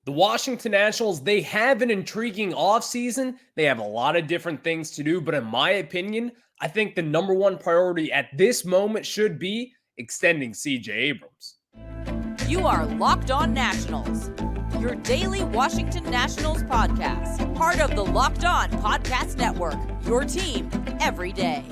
The Washington Nationals, they have an intriguing offseason. They have a lot of different things to do, but in my opinion, I think the number one priority at this moment should be extending CJ Abrams. You are Locked On Nationals, your daily Washington Nationals podcast, part of the Locked On Podcast Network, your team every day.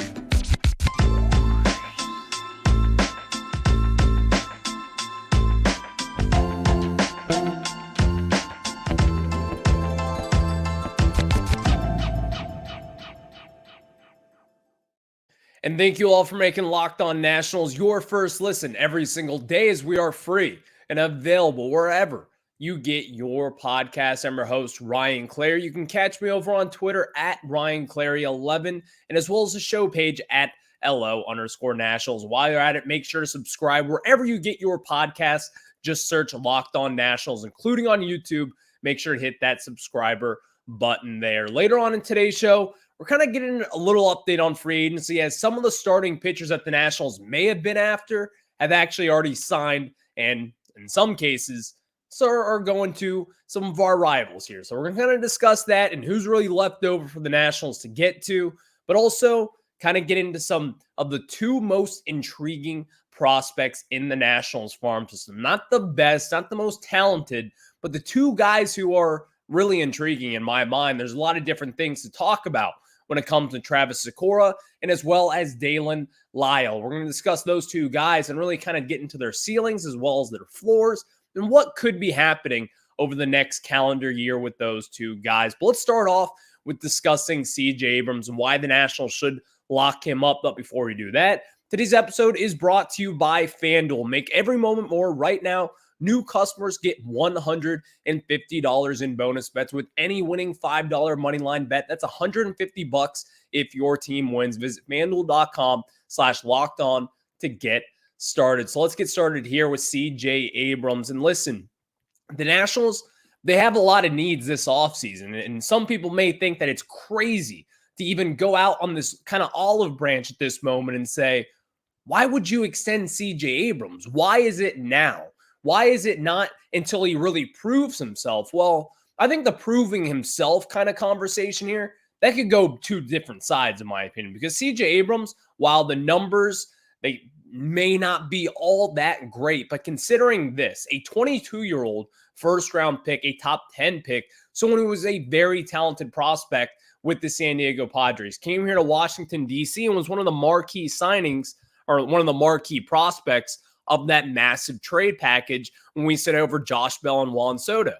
And thank you all for making Locked On Nationals your first listen every single day, as we are free and available wherever you get your podcast. I'm your host, Ryan Clary. You can catch me over on Twitter at RyanClary11 and as well as the show page at LO_Nationals. While you're at it, make sure to subscribe wherever you get your podcast. Just search Locked On Nationals, including on YouTube. Make sure to hit that subscriber button there. Later on in today's show, we're kind of getting a little update on free agency, as some of the starting pitchers that the Nationals may have been after have actually already signed, and in some cases, are going to some of our rivals here. So we're going to kind of discuss that and who's really left over for the Nationals to get to, but also kind of get into some of the two most intriguing prospects in the Nationals farm system. Not the best, not the most talented, but the two guys who are really intriguing in my mind. There's a lot of different things to talk about when it comes to Travis Sykora and as well as Daylen Lile. We're going to discuss those two guys and really kind of get into their ceilings as well as their floors and what could be happening over the next calendar year with those two guys. But let's start off with discussing CJ Abrams and why the Nationals should lock him up. But before we do that, today's episode is brought to you by FanDuel. Make every moment more right now. New customers get $150 in bonus bets with any winning $5 moneyline bet. That's $150 if your team wins. Visit FanDuel.com/lockedon to get started. So let's get started here with CJ Abrams. And listen, the Nationals, they have a lot of needs this offseason. And some people may think that it's crazy to even go out on this kind of olive branch at this moment and say, why would you extend CJ Abrams? Why is it now? Why is it not until he really proves himself? Well, I think the proving himself kind of conversation here, that could go two different sides in my opinion, because CJ Abrams, while the numbers, they may not be all that great, but considering this, a 22-year-old first-round pick, a top 10 pick, someone who was a very talented prospect with the San Diego Padres, came here to Washington, D.C. and was one of the marquee signings or one of the marquee prospects of that massive trade package when we sent over Josh Bell and Juan Soto.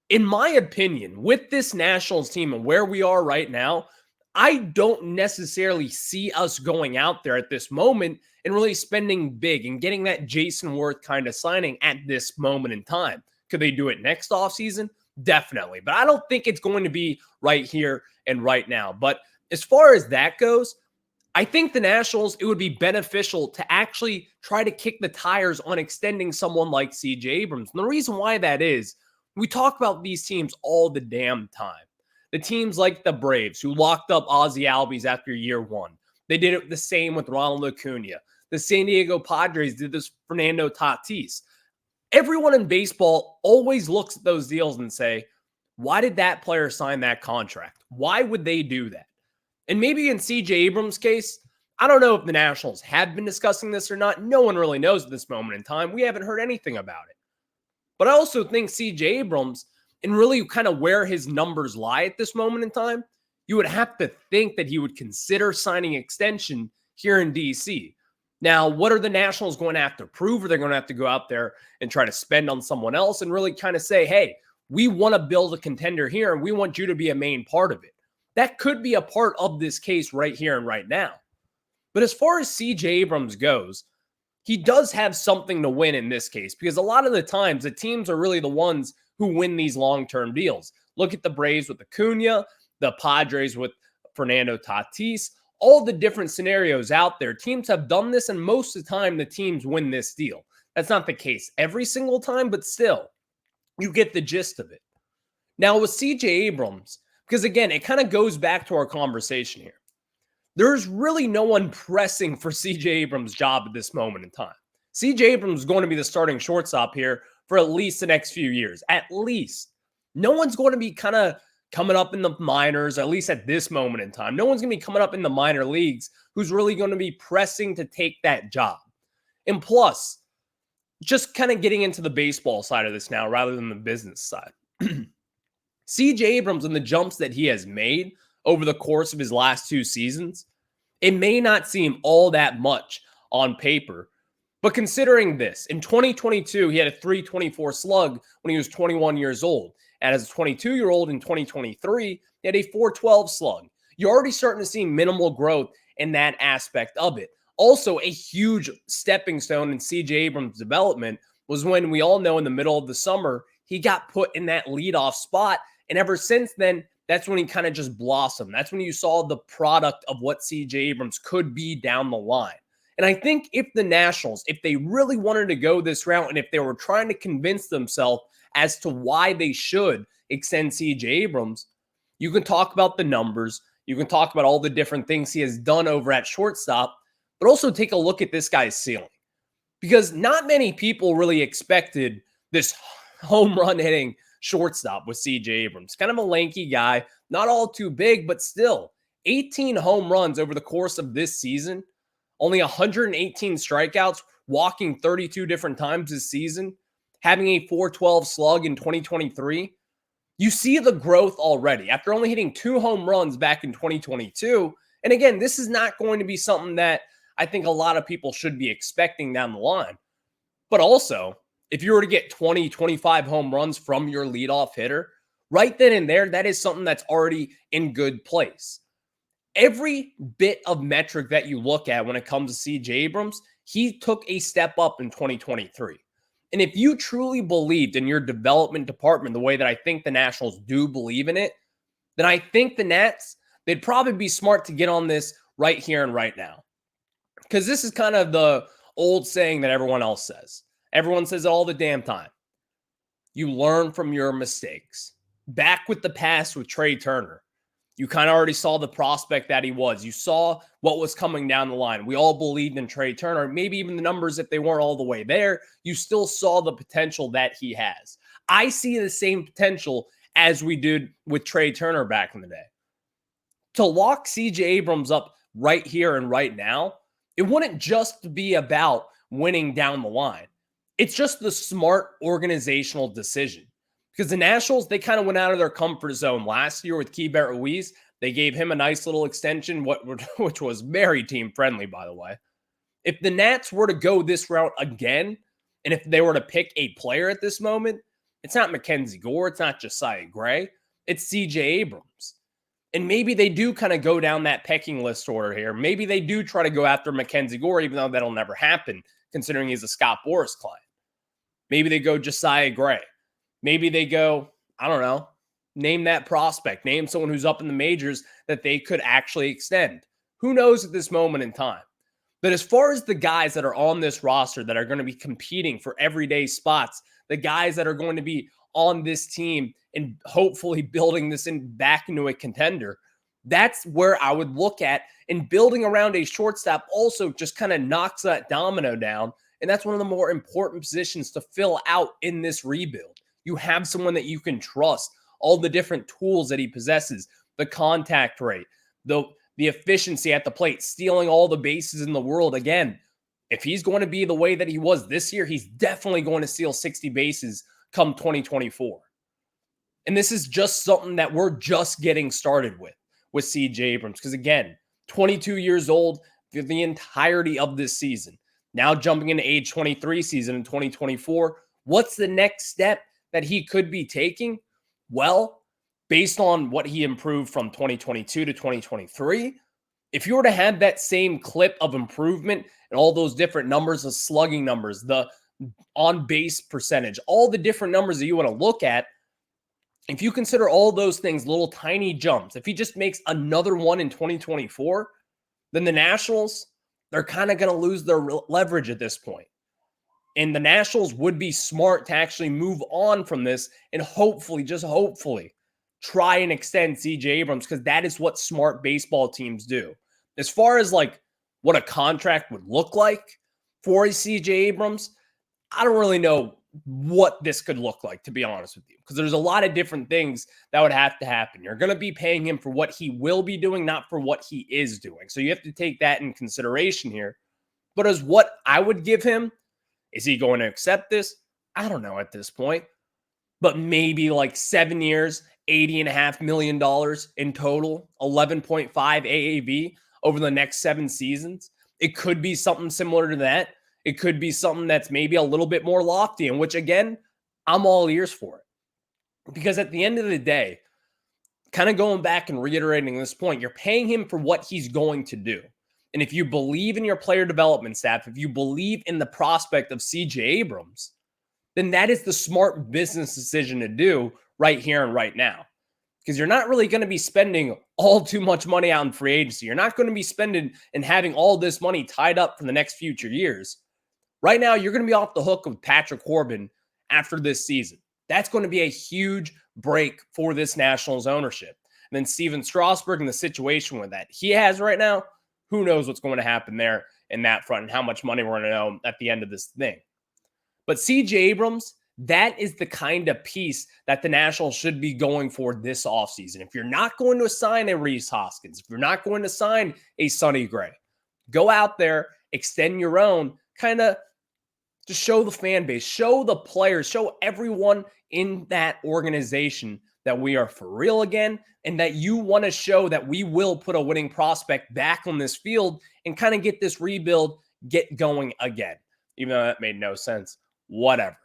In my opinion, with this Nationals team and where we are right now, I don't necessarily see us going out there at this moment and really spending big and getting that Jason Worth kind of signing at this moment in time. Could they do it next offseason? Definitely. But I don't think it's going to be right here and right now. But as far as that goes, I think the Nationals, it would be beneficial to actually try to kick the tires on extending someone like CJ Abrams. And the reason why that is, we talk about these teams all the damn time. The teams like the Braves, who locked up Ozzie Albies after year one. They did it the same with Ronald Acuna. The San Diego Padres did this with Fernando Tatis. Everyone in baseball always looks at those deals and say, why did that player sign that contract? Why would they do that? And maybe in CJ Abrams' case, I don't know if the Nationals have been discussing this or not. No one really knows at this moment in time. We haven't heard anything about it. But I also think CJ Abrams, and really kind of where his numbers lie at this moment in time, you would have to think that he would consider signing extension here in D.C. Now, what are the Nationals going to have to prove? Or they're going to have to go out there and try to spend on someone else and really kind of say, hey, we want to build a contender here and we want you to be a main part of it. That could be a part of this case right here and right now. But as far as CJ Abrams goes, he does have something to win in this case, because a lot of the times the teams are really the ones who win these long-term deals. Look at the Braves with Acuna, the Padres with Fernando Tatis, all the different scenarios out there. Teams have done this, and most of the time the teams win this deal. That's not the case every single time, but still, you get the gist of it. Now with CJ Abrams, because again, it kind of goes back to our conversation here. There's really no one pressing for CJ Abrams' job at this moment in time. CJ Abrams is going to be the starting shortstop here for at least the next few years. At least. No one's going to be kind of coming up in the minors, at least at this moment in time. No one's going to be coming up in the minor leagues who's really going to be pressing to take that job. And plus, just kind of getting into the baseball side of this now rather than the business side. CJ Abrams and the jumps that he has made over the course of his last 2 seasons, it may not seem all that much on paper, but considering this, in 2022, he had a 324 slug when he was 21 years old. And as a 22-year-old in 2023, he had a 412 slug. You're already starting to see minimal growth in that aspect of it. Also, a huge stepping stone in CJ Abrams' development was when we all know in the middle of the summer, he got put in that leadoff spot. And ever since then, that's when he kind of just blossomed. That's when you saw the product of what CJ Abrams could be down the line. And I think if the Nationals, if they really wanted to go this route and if they were trying to convince themselves as to why they should extend CJ Abrams, you can talk about the numbers. You can talk about all the different things he has done over at shortstop, but also take a look at this guy's ceiling. Because not many people really expected this home run hitting shortstop with CJ Abrams. Kind of a lanky guy, not all too big, but still 18 home runs over the course of this season, only 118 strikeouts, walking 32 different times this season, having a 412 slug in 2023. You see the growth already after only hitting 2 home runs back in 2022. And again, this is not going to be something that I think a lot of people should be expecting down the line. But also, if you were to get 20, 25 home runs from your leadoff hitter, right then and there, that is something that's already in good place. Every bit of metric that you look at when it comes to CJ Abrams, he took a step up in 2023. And if you truly believed in your development department the way that I think the Nationals do believe in it, then I think the Nats, they'd probably be smart to get on this right here and right now. Because this is kind of the old saying that everyone else says. Everyone says it all the damn time. You learn from your mistakes. Back with the past with Trey Turner, you kind of already saw the prospect that he was. You saw what was coming down the line. We all believed in Trey Turner. Maybe even the numbers, if they weren't all the way there, you still saw the potential that he has. I see the same potential as we did with Trey Turner back in the day. To lock CJ Abrams up right here and right now, it wouldn't just be about winning down the line. It's just the smart organizational decision. Because the Nationals, they kind of went out of their comfort zone last year with Keibert Ruiz. They gave him a nice little extension, which was very team-friendly, by the way. If the Nats were to go this route again, and if they were to pick a player at this moment, it's not Mackenzie Gore, it's not Josiah Gray, it's CJ Abrams. And maybe they do kind of go down that pecking list order here. Maybe they do try to go after Mackenzie Gore, even though that'll never happen, considering he's a Scott Boras client. Maybe they go Josiah Gray. Maybe they go, I don't know, name that prospect, name someone who's up in the majors that they could actually extend. Who knows at this moment in time? But as far as the guys that are on this roster that are going to be competing for everyday spots, the guys that are going to be on this team and hopefully building this back into a contender, that's where I would look at. And building around a shortstop also just kind of knocks that domino down. And that's one of the more important positions to fill out in this rebuild. You have someone that you can trust, all the different tools that he possesses, the contact rate, the efficiency at the plate, stealing all the bases in the world. Again, if he's going to be the way that he was this year, he's definitely going to steal 60 bases come 2024. And this is just something that we're just getting started with CJ Abrams. Because again, 22 years old for the entirety of this season. Now jumping into age 23 season in 2024. What's the next step that he could be taking? Well, based on what he improved from 2022 to 2023, if you were to have that same clip of improvement and all those different numbers, the slugging numbers, the on-base percentage, all the different numbers that you want to look at, if you consider all those things, little tiny jumps, if he just makes another one in 2024, then the Nationals, they're kind of going to lose their leverage at this point. And the Nationals would be smart to actually move on from this and hopefully, just hopefully, try and extend CJ Abrams, because that is what smart baseball teams do. As far as like what a contract would look like for a CJ Abrams, I don't really know what this could look like, to be honest with you, because there's a lot of different things that would have to happen. You're going to be paying him for what he will be doing, not for what he is doing. So you have to take that in consideration here. But as what I would give him, is he going to accept this? I don't know at this point. But maybe like 7 years, $80.5 million in total, 11.5 AAV over the next 7 seasons. It could be something similar to that. It could be something that's maybe a little bit more lofty, and which, again, I'm all ears for it. Because at the end of the day, kind of going back and reiterating this point, you're paying him for what he's going to do. And if you believe in your player development staff, if you believe in the prospect of CJ Abrams, then that is the smart business decision to do right here and right now. Because you're not really going to be spending all too much money out in free agency. You're not going to be spending and having all this money tied up for the next future years. Right now, you're going to be off the hook with Patrick Corbin after this season. That's going to be a huge break for this Nationals ownership. And then Steven Strasburg and the situation with that he has right now, who knows what's going to happen there in that front and how much money we're going to know at the end of this thing. But CJ Abrams, that is the kind of piece that the Nationals should be going for this offseason. If you're not going to sign a Rhys Hoskins, if you're not going to sign a Sonny Gray, go out there, extend your own, kind of just show the fan base, show the players, show everyone in that organization that we are for real again, and that you want to show that we will put a winning prospect back on this field and kind of get this rebuild get going again. Even though that made no sense. Whatever.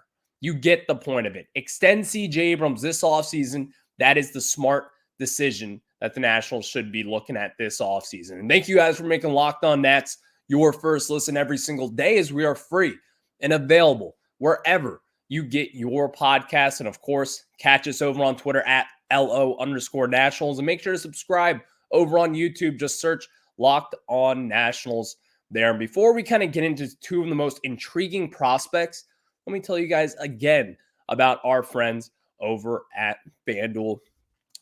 You get the point of it. Extend CJ Abrams this offseason. That is the smart decision that the Nationals should be looking at this offseason. And thank you guys for making Locked On Nats your first listen every single day, as we are free and available wherever you get your podcasts. And of course, catch us over on Twitter at LO_Nationals. And make sure to subscribe over on YouTube. Just search Locked On Nationals there. And before we kind of get into two of the most intriguing prospects, let me tell you guys again about our friends over at FanDuel.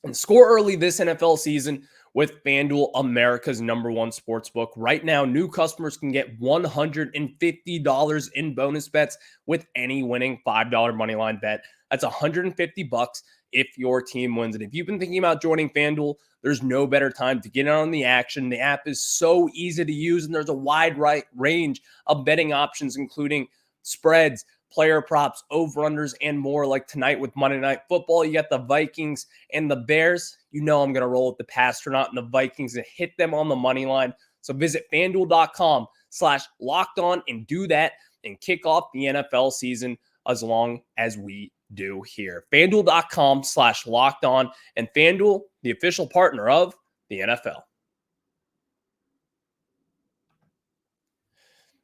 And score early this NFL season with FanDuel, America's #1 sportsbook. Right now, new customers can get $150 in bonus bets with any winning $5 moneyline bet. That's $150 if your team wins. And if you've been thinking about joining FanDuel, there's no better time to get in on the action. The app is so easy to use, and there's a wide range of betting options, including spreads, player props, over-unders, and more. Like tonight with Monday Night Football, you got the Vikings and the Bears. You know I'm going to roll with the Pastronaut and the Vikings and hit them on the money line. So visit FanDuel.com/lockedon and do that and kick off the NFL season as long as we do here. FanDuel.com/lockedon, and FanDuel, the official partner of the NFL.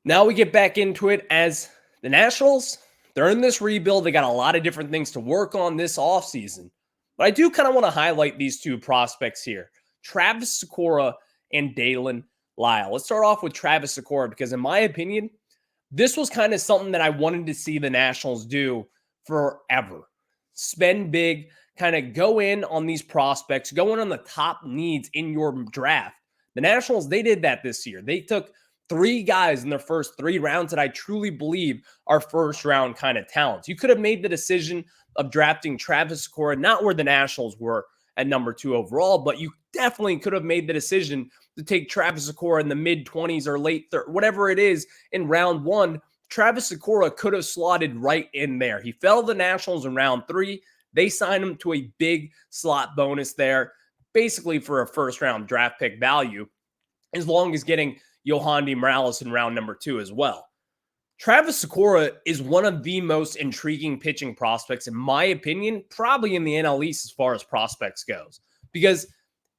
Now we get back into it as the Nationals, they're in this rebuild. They got a lot of different things to work on this offseason. But I do kind of want to highlight these two prospects here, Travis Sykora and Daylen Lile. Let's start off with Travis Sykora because, in my opinion, this was kind of something that I wanted to see the Nationals do forever. Spend big, kind of go in on these prospects, go in on the top needs in your draft. The Nationals, they did that this year. They took 3 guys in their first 3 rounds that I truly believe are first-round kind of talents. You could have made the decision of drafting Travis Sykora, not where the Nationals were at number 2 overall, but you definitely could have made the decision to take Travis Sykora in the mid-20s or late 30s, whatever it is, in round 1. Travis Sykora could have slotted right in there. He fell to the Nationals in round 3. They signed him to a big slot bonus there, basically for a first-round draft pick value, as long as getting Yohandy Morales in round number 2 as well. Travis Sykora is one of the most intriguing pitching prospects, in my opinion, probably in the NL East as far as prospects goes, because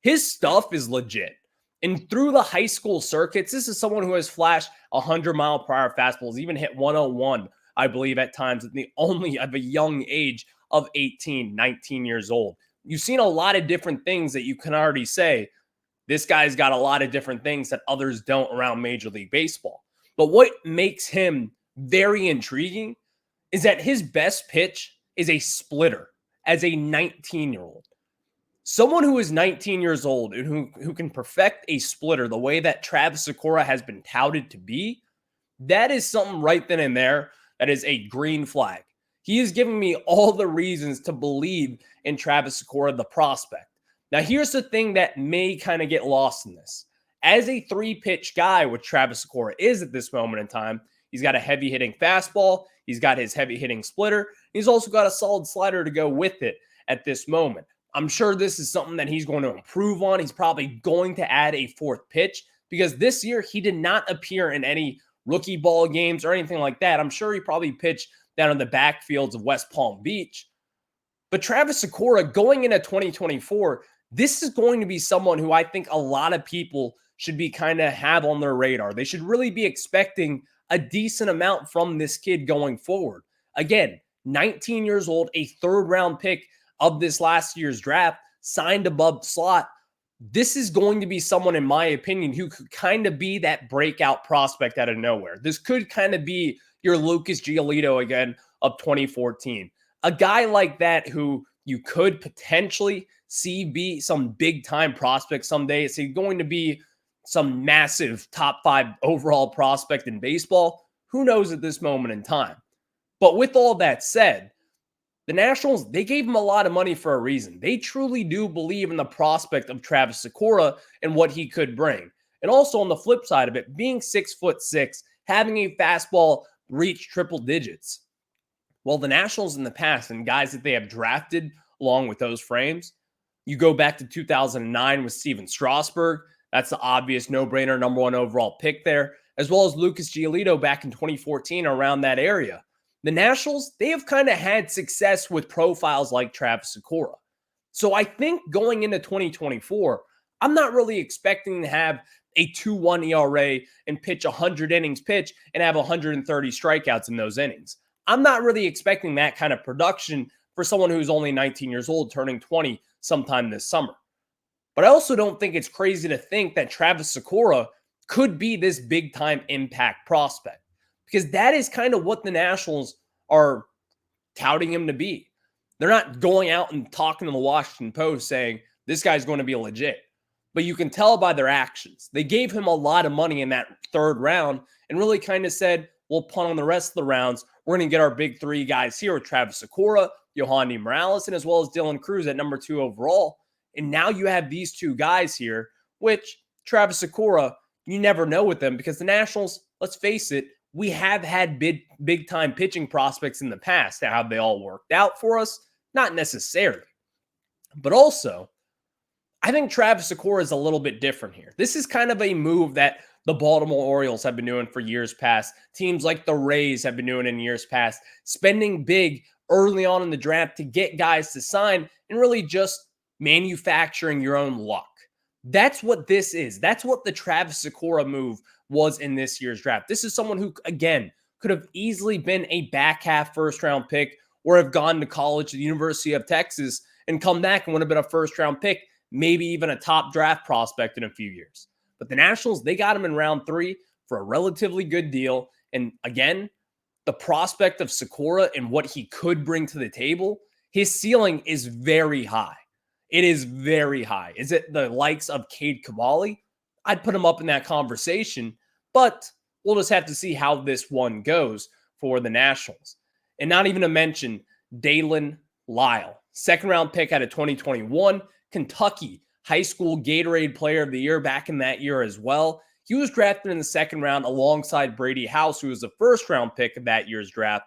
his stuff is legit. And through the high school circuits, this is someone who has flashed 100-mile-per-hour fastballs, even hit 101, I believe, at times, at the only of a young age of 18, 19 years old. You've seen a lot of different things that you can already say, this guy's got a lot of different things that others don't around Major League Baseball. But what makes him very intriguing is that his best pitch is a splitter as a 19-year-old. Someone who is 19 years old and who can perfect a splitter the way that Travis Sykora has been touted to be, that is something right then and there that is a green flag. He is giving me all the reasons to believe in Travis Sykora, the prospect. Now, here's the thing that may kind of get lost in this. As a 3-pitch guy, which Travis Sykora is at this moment in time, he's got a heavy-hitting fastball, he's got his heavy-hitting splitter, he's also got a solid slider to go with it at this moment. I'm sure this is something that he's going to improve on. He's probably going to add a 4th pitch because this year he did not appear in any rookie ball games or anything like that. I'm sure he probably pitched down in the backfields of West Palm Beach. But Travis Sykora going into 2024, this is going to be someone who I think a lot of people should be kind of have on their radar. They should really be expecting a decent amount from this kid going forward. Again, 19 years old, a 3rd-round pick of this last year's draft, signed above slot. This is going to be someone, in my opinion, who could kind of be that breakout prospect out of nowhere. This could kind of be your Lucas Giolito again of 2014. A guy like that who you could potentially see be some big-time prospect someday. Is he going to be some massive top 5 overall prospect in baseball? Who knows at this moment in time? But with all that said, the Nationals, they gave him a lot of money for a reason. They truly do believe in the prospect of Travis Sykora and what he could bring. And also on the flip side of it, being 6'6", having a fastball reach triple digits. Well, the Nationals in the past and guys that they have drafted along with those frames, you go back to 2009 with Steven Strasburg. That's the obvious no-brainer number 1 overall pick there, as well as Lucas Giolito back in 2014 around that area. The Nationals, they have kind of had success with profiles like Travis Sykora. So I think going into 2024, I'm not really expecting to have a 2.1 ERA and pitch 100 innings pitch and have 130 strikeouts in those innings. I'm not really expecting that kind of production for someone who's only 19 years old, turning 20 sometime this summer. But I also don't think it's crazy to think that Travis Sykora could be this big-time impact prospect, because that is kind of what the Nationals are touting him to be. They're not going out and talking to the Washington Post saying, this guy's going to be legit. But you can tell by their actions. They gave him a lot of money in that 3rd round and really kind of said, we'll punt on the rest of the rounds. We're going to get our big 3 guys here with Travis Sykora, Yohandy Morales, and as well as Dylan Cruz at number 2 overall. And now you have these 2 guys here, which Travis Sykora, you never know with them because the Nationals, let's face it, we have had big-time pitching prospects in the past. Now, have they all worked out for us? Not necessarily. But also, I think Travis Sykora is a little bit different here. This is kind of a move that the Baltimore Orioles have been doing for years past. Teams like the Rays have been doing in years past, spending big early on in the draft to get guys to sign and really just manufacturing your own luck. That's what this is. That's what the Travis Sykora move was in this year's draft. This is someone who, again, could have easily been a back half 1st-round pick or have gone to college at the University of Texas and come back and would have been a 1st-round pick, maybe even a top draft prospect in a few years. But the Nationals, they got him in round 3 for a relatively good deal. And again, the prospect of Sykora and what he could bring to the table, his ceiling is very high. It is very high. Is it the likes of Cade Cavalli? I'd put him up in that conversation, but we'll just have to see how this one goes for the Nationals. And not even to mention Daylen Lile, 2nd-round pick out of 2021, Kentucky high school Gatorade Player of the Year back in that year as well. He was drafted in the 2nd round alongside Brady House, who was the 1st-round pick of that year's draft.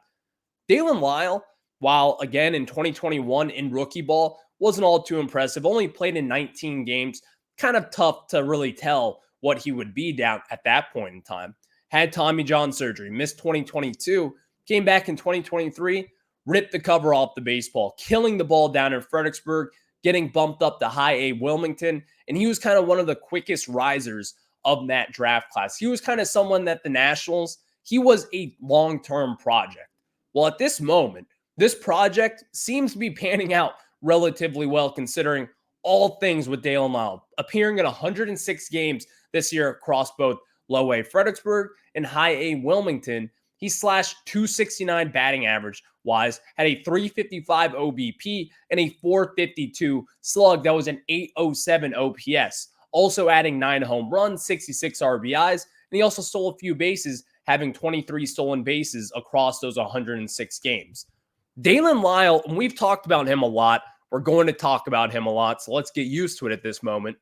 Daylen Lile, while again in 2021 in rookie ball, wasn't all too impressive. Only played in 19 games. Kind of tough to really tell what he would be down at that point in time. Had Tommy John surgery, missed 2022, came back in 2023, ripped the cover off the baseball, killing the ball down in Fredericksburg, getting bumped up to high A Wilmington, and he was kind of one of the quickest risers of that draft class. He was kind of someone that the Nationals, he was a long-term project. Well, at this moment, this project seems to be panning out relatively well considering all things with Daylen Lile, appearing in 106 games this year across both low A Fredericksburg and high A Wilmington. He slashed 269 batting average wise, had a 355 OBP and a 452 slug. That was an 807 OPS. Also adding 9 home runs, 66 RBIs, and he also stole a few bases, having 23 stolen bases across those 106 games. Daylen Lile, and we've talked about him a lot. We're going to talk about him a lot, so let's get used to it at this moment.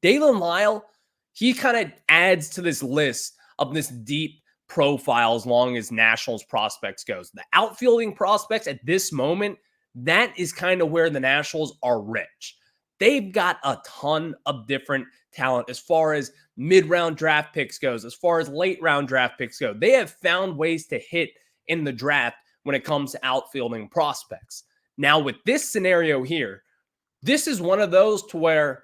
Daylen Lile, he kind of adds to this list of this deep profile as long as Nationals prospects goes. The outfielding prospects at this moment, that is kind of where the Nationals are rich. They've got a ton of different talent as far as mid-round draft picks goes, as far as late-round draft picks go. They have found ways to hit in the draft when it comes to outfielding prospects. Now, with this scenario here, this is one of those to where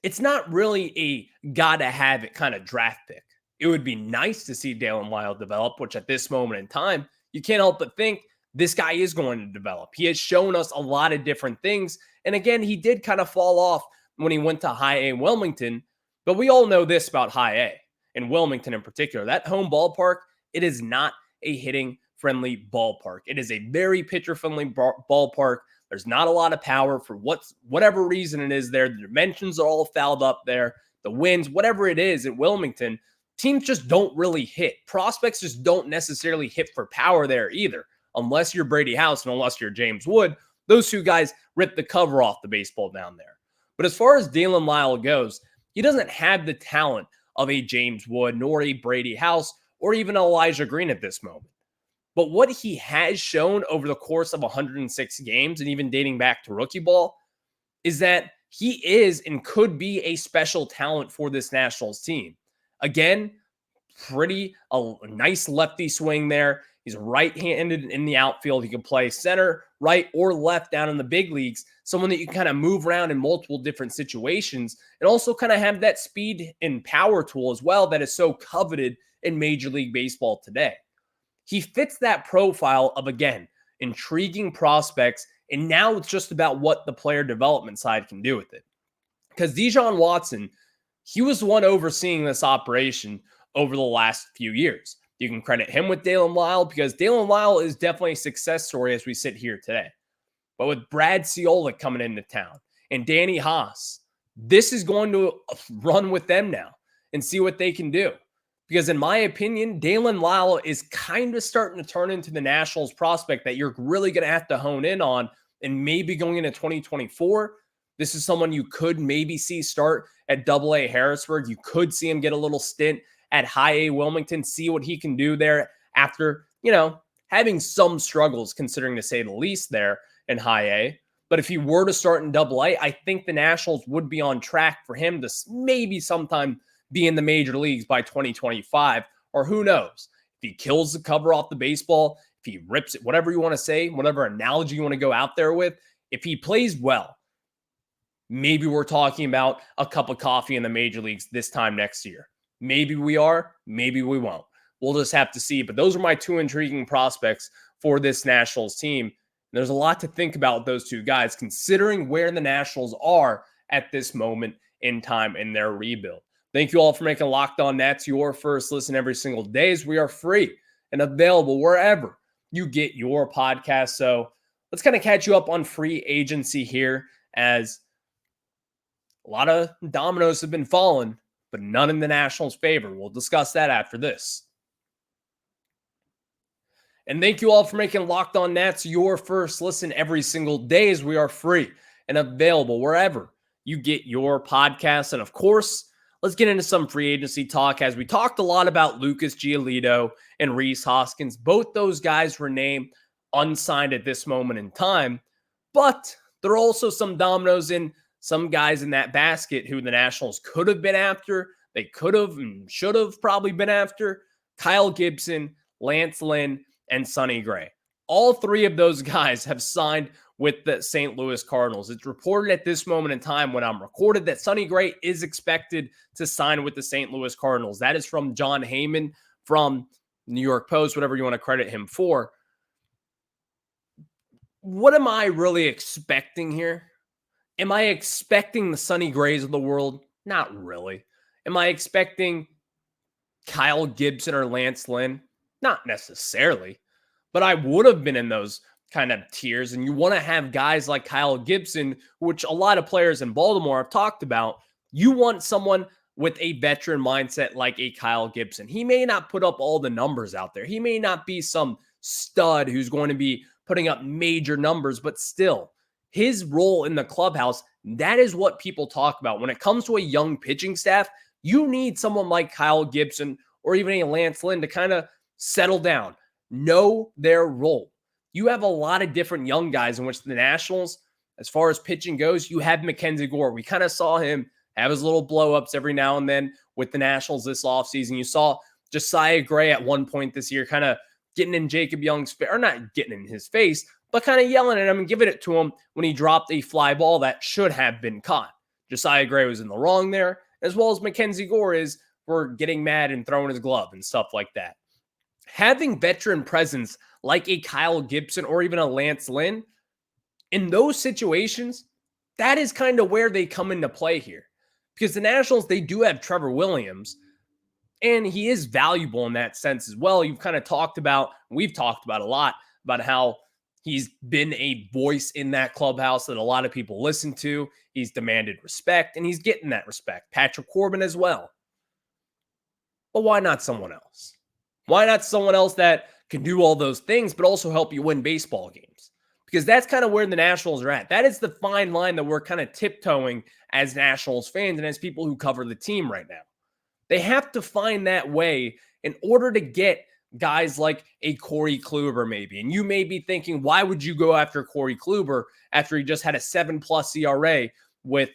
it's not really a gotta-have-it kind of draft pick. It would be nice to see Daylen Lile develop, which at this moment in time, you can't help but think this guy is going to develop. He has shown us a lot of different things. And again, he did kind of fall off when he went to High A Wilmington. But we all know this about High A, and Wilmington in particular. That home ballpark, it is not a hitting-friendly ballpark. It is a very pitcher-friendly ballpark. There's not a lot of power for whatever reason it is there. The dimensions are all fouled up there. The winds, whatever it is at Wilmington, teams just don't really hit. Prospects just don't necessarily hit for power there either, unless you're Brady House and unless you're James Wood. Those two guys rip the cover off the baseball down there. But as far as Daylen Lile goes, he doesn't have the talent of a James Wood, nor a Brady House, or even Elijah Green at this moment. But what he has shown over the course of 106 games, and even dating back to rookie ball, is that he is and could be a special talent for this Nationals team. Again, a nice lefty swing there. He's right-handed in the outfield. He can play center, right, or left down in the big leagues. Someone that you can kind of move around in multiple different situations and also kind of have that speed and power tool as well that is so coveted in Major League Baseball today. He fits that profile of, again, intriguing prospects, and now it's just about what the player development side can do with it. Because Dijon Watson, he was the one overseeing this operation over the last few years. You can credit him with Daylen Lile because Daylen Lile is definitely a success story as we sit here today. But with Brad Ciola coming into town and Danny Haas, this is going to run with them now and see what they can do. Because in my opinion, Daylen Lile is kind of starting to turn into the Nationals prospect that you're really going to have to hone in on, and maybe going into 2024. This is someone you could maybe see start at AA Harrisburg. You could see him get a little stint at High A Wilmington, see what he can do there after, having some struggles, considering to say the least there in High A. But if he were to start in AA, I think the Nationals would be on track for him to maybe sometime be in the major leagues by 2025, or who knows? If he kills the cover off the baseball, if he rips it, whatever you want to say, whatever analogy you want to go out there with, if he plays well, maybe we're talking about a cup of coffee in the major leagues this time next year. Maybe we are, maybe we won't. We'll just have to see. But those are my two intriguing prospects for this Nationals team. There's a lot to think about with those two guys, considering where the Nationals are at this moment in time in their rebuild. Thank you all for making Locked On Nats your first listen every single day, as we are free and available wherever you get your podcast. So let's kind of catch you up on free agency here, as a lot of dominoes have been falling, but none in the Nationals' favor. We'll discuss that after this. And thank you all for making Locked On Nats your first listen every single day, as we are free and available wherever you get your podcasts. And of course, let's get into some free agency talk, as we talked a lot about Lucas Giolito and Rhys Hoskins. Both those guys were named unsigned at this moment in time, but there are also some dominoes in some guys in that basket who the Nationals could have been after. They could have and should have probably been after: Kyle Gibson, Lance Lynn, and Sonny Gray. All three of those guys have signed with the St. Louis Cardinals. It's reported at this moment in time when I'm recorded that Sonny Gray is expected to sign with the St. Louis Cardinals. That is from John Heyman from New York Post, whatever you want to credit him for. What am I really expecting here? Am I expecting the Sonny Grays of the world? Not really. Am I expecting Kyle Gibson or Lance Lynn? Not necessarily. But I would have been in those kind of tiers. And you want to have guys like Kyle Gibson, which a lot of players in Baltimore have talked about. You want someone with a veteran mindset like a Kyle Gibson. He may not put up all the numbers out there. He may not be some stud who's going to be putting up major numbers, but still, his role in the clubhouse, that is what people talk about. When it comes to a young pitching staff, you need someone like Kyle Gibson or even a Lance Lynn to kind of settle down, know their role. You have a lot of different young guys in which the Nationals, as far as pitching goes, you have Mackenzie Gore. We kind of saw him have his little blow-ups every now and then with the Nationals this offseason. You saw Josiah Gray at one point this year kind of getting in Jacob Young's face, or not getting in his face, but kind of yelling at him and giving it to him when he dropped a fly ball that should have been caught. Josiah Gray was in the wrong there, as well as Mackenzie Gore is for getting mad and throwing his glove and stuff like that. Having veteran presence like a Kyle Gibson or even a Lance Lynn, in those situations, that is kind of where they come into play here. Because the Nationals, they do have Trevor Williams, and he is valuable in that sense as well. We've talked about a lot about how he's been a voice in that clubhouse that a lot of people listen to. He's demanded respect, and he's getting that respect. Patrick Corbin as well. But why not someone else? Why not someone else that can do all those things, but also help you win baseball games? Because that's kind of where the Nationals are at. That is the fine line that we're kind of tiptoeing as Nationals fans and as people who cover the team right now. They have to find that way in order to get guys like a Corey Kluber maybe. And you may be thinking, why would you go after Corey Kluber after he just had a 7+ ERA with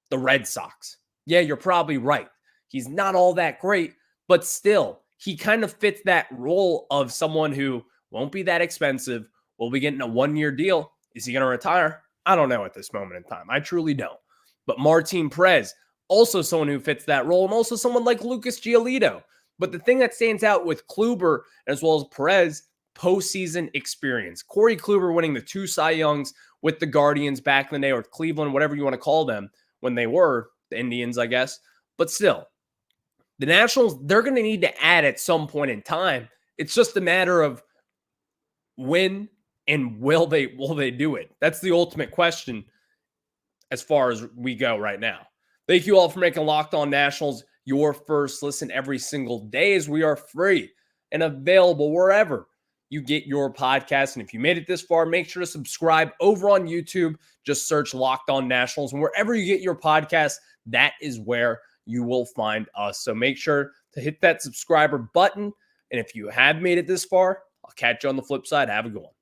the Red Sox? Yeah, you're probably right. He's not all that great, but still, he kind of fits that role of someone who won't be that expensive, will be getting a 1-year deal. Is he going to retire? I don't know at this moment in time. I truly don't. But Martin Perez, also someone who fits that role, and also someone like Lucas Giolito. But the thing that stands out with Kluber as well as Perez, postseason experience. Corey Kluber winning the 2 Cy Youngs with the Guardians back in the day, or Cleveland, whatever you want to call them, when they were the Indians, I guess. But still, the Nationals, they're going to need to add at some point in time. It's just a matter of when and will they do it? That's the ultimate question as far as we go right now. Thank you all for making Locked On Nationals your first listen every single day, as we are free and available wherever you get your podcast. And if you made it this far, make sure to subscribe over on YouTube. Just search Locked On Nationals, and wherever you get your podcast, that is where you will find us. So make sure to hit that subscriber button. And if you have made it this far, I'll catch you on the flip side. Have a good one.